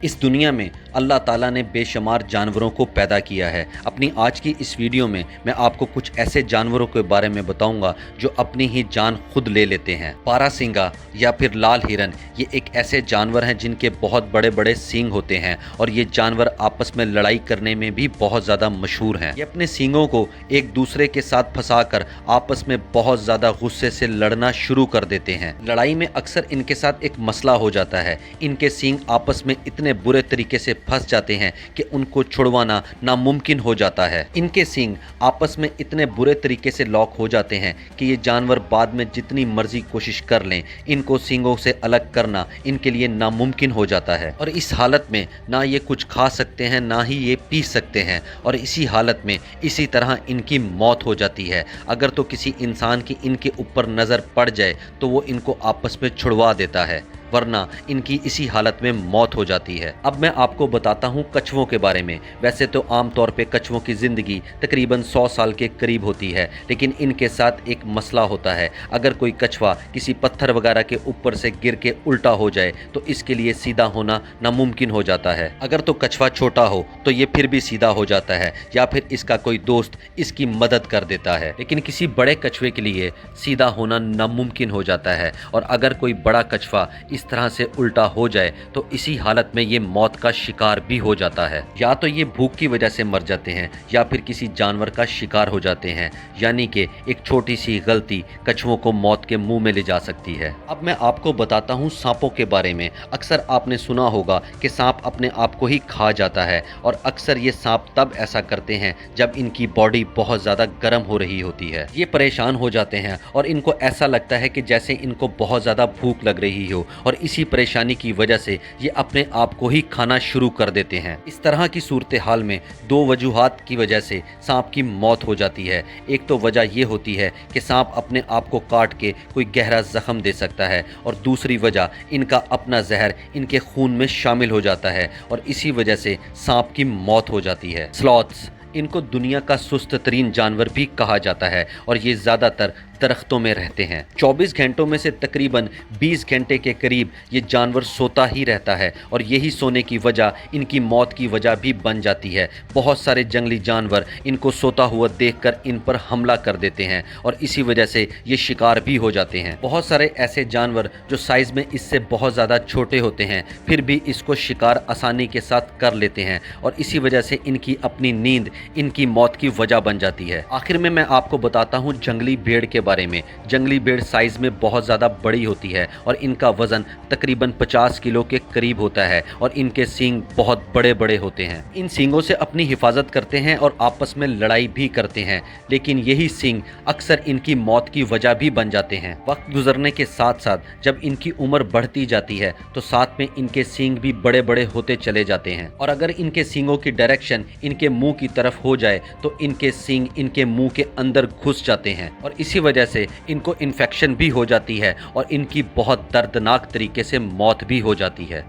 इस दुनिया में अल्लाह ताला ने बेशुमार जानवरों को पैदा किया है। अपनी आज की इस वीडियो में मैं आपको कुछ ऐसे जानवरों के बारे में बताऊंगा जो अपनी ही जान खुद ले लेते हैं। बारहसिंगा या फिर लाल हिरन, ये एक ऐसे जानवर हैं जिनके बहुत बड़े बड़े सींग होते हैं और ये जानवर आपस में लड़ाई करने में भी बहुत ज़्यादा मशहूर हैं। ये अपने सींगों को एक दूसरे के साथ फंसाकर आपस में बहुत ज़्यादा गुस्से से लड़ना शुरू कर देते हैं। लड़ाई में अक्सर इनके साथ एक मसला हो जाता है। इनके सींग आपस में इतने बुरे तरीके से फंस जाते हैं कि उनको छुड़वाना नामुमकिन हो जाता है। इनके सींग आपस में इतने बुरे तरीके से लॉक हो जाते हैं कि ये जानवर बाद में जितनी मर्जी कोशिश कर लें, इनको सींगों से अलग करना इनके लिए नामुमकिन हो जाता है। और इस हालत में ना ये कुछ खा सकते हैं, ना ही ये पी सकते हैं, और इसी हालत में इसी तरह इनकी मौत हो जाती है। अगर तो किसी इंसान की इनके ऊपर नज़र पड़ जाए तो वो इनको आपस में छुड़वा देता है, वरना इनकी इसी हालत में मौत हो जाती है। अब मैं आपको बताता हूँ कछुओं के बारे में। वैसे तो आम तौर पे कछुओं की ज़िंदगी तकरीबन 100 साल के करीब होती है, लेकिन इनके साथ एक मसला होता है। अगर कोई कछुआ किसी पत्थर वगैरह के ऊपर से गिर के उल्टा हो जाए तो इसके लिए सीधा होना नामुमकिन हो जाता है। अगर तो कछुआ छोटा हो तो ये फिर भी सीधा हो जाता है, या फिर इसका कोई दोस्त इसकी मदद कर देता है। लेकिन किसी बड़े कछुए के लिए सीधा होना नामुमकिन हो जाता है, और अगर कोई बड़ा कछुआ इस तरह से उल्टा हो जाए तो इसी हालत में ये मौत का शिकार भी हो जाता है। या तो ये भूख की वजह से मर जाते हैं या फिर किसी जानवर का शिकार हो जाते हैं। यानी कि एक छोटी सी गलती कछुओं को मौत के मुंह में ले जा सकती है। अब मैं आपको बताता हूँ सांपों के बारे में। अक्सर आपने सुना होगा कि सांप अपने आप को ही खा जाता है, और अक्सर ये सांप तब ऐसा करते हैं जब इनकी बॉडी बहुत ज़्यादा गर्म हो रही होती है। ये परेशान हो जाते हैं और इनको ऐसा लगता है कि जैसे इनको बहुत ज़्यादा भूख लग रही हो, और इसी परेशानी की वजह से ये अपने आप को ही खाना शुरू कर देते हैं। इस तरह की सूरत हाल में दो वजूहात की वजह से सांप की मौत हो जाती है। एक तो वजह ये होती है कि सांप अपने आप को काट के कोई गहरा जख्म दे सकता है, और दूसरी वजह इनका अपना जहर इनके खून में शामिल हो जाता है और इसी वजह से सांप की मौत हो जाती है। स्लॉथ्स, इनको दुनिया का सुस्त तरीन जानवर भी कहा जाता है, और ये ज़्यादातर दरख्तों में रहते हैं। 24 घंटों में से तकरीबन 20 घंटे के करीब ये जानवर सोता ही रहता है, और यही सोने की वजह इनकी मौत की वजह भी बन जाती है। बहुत सारे जंगली जानवर इनको सोता हुआ देखकर इन पर हमला कर देते हैं, और इसी वजह से ये शिकार भी हो जाते हैं। बहुत सारे ऐसे जानवर जो साइज़ में इससे बहुत ज़्यादा छोटे होते हैं, फिर भी इसको शिकार आसानी के साथ कर लेते हैं, और इसी वजह से इनकी अपनी नींद इनकी मौत की वजह बन जाती है। आखिर में मैं आपको बताता हूँ जंगली भेड़ के बारे में। जंगली भेड़ साइज में बहुत ज़्यादा बड़ी होती है, और इनका वजन तकरीबन 50 किलो के करीब होता है, और इनके सींग बहुत बड़े बड़े होते हैं। इन सींगों से अपनी हिफाजत करते हैं और आपस में लड़ाई भी करते हैं, लेकिन यही सींग अक्सर इनकी मौत की वजह भी बन जाते हैं। वक्त गुजरने के साथ साथ जब इनकी उम्र बढ़ती जाती है तो साथ में इनके सींग भी बड़े बड़े होते चले जाते हैं, और अगर इनके सींगों की डायरेक्शन इनके मुंह की तरफ हो जाए तो इनके सींग इनके मुंह के अंदर घुस जाते हैं, और इसी वजह से इनको इन्फेक्शन भी हो जाती है और इनकी बहुत दर्दनाक तरीके से मौत भी हो जाती है।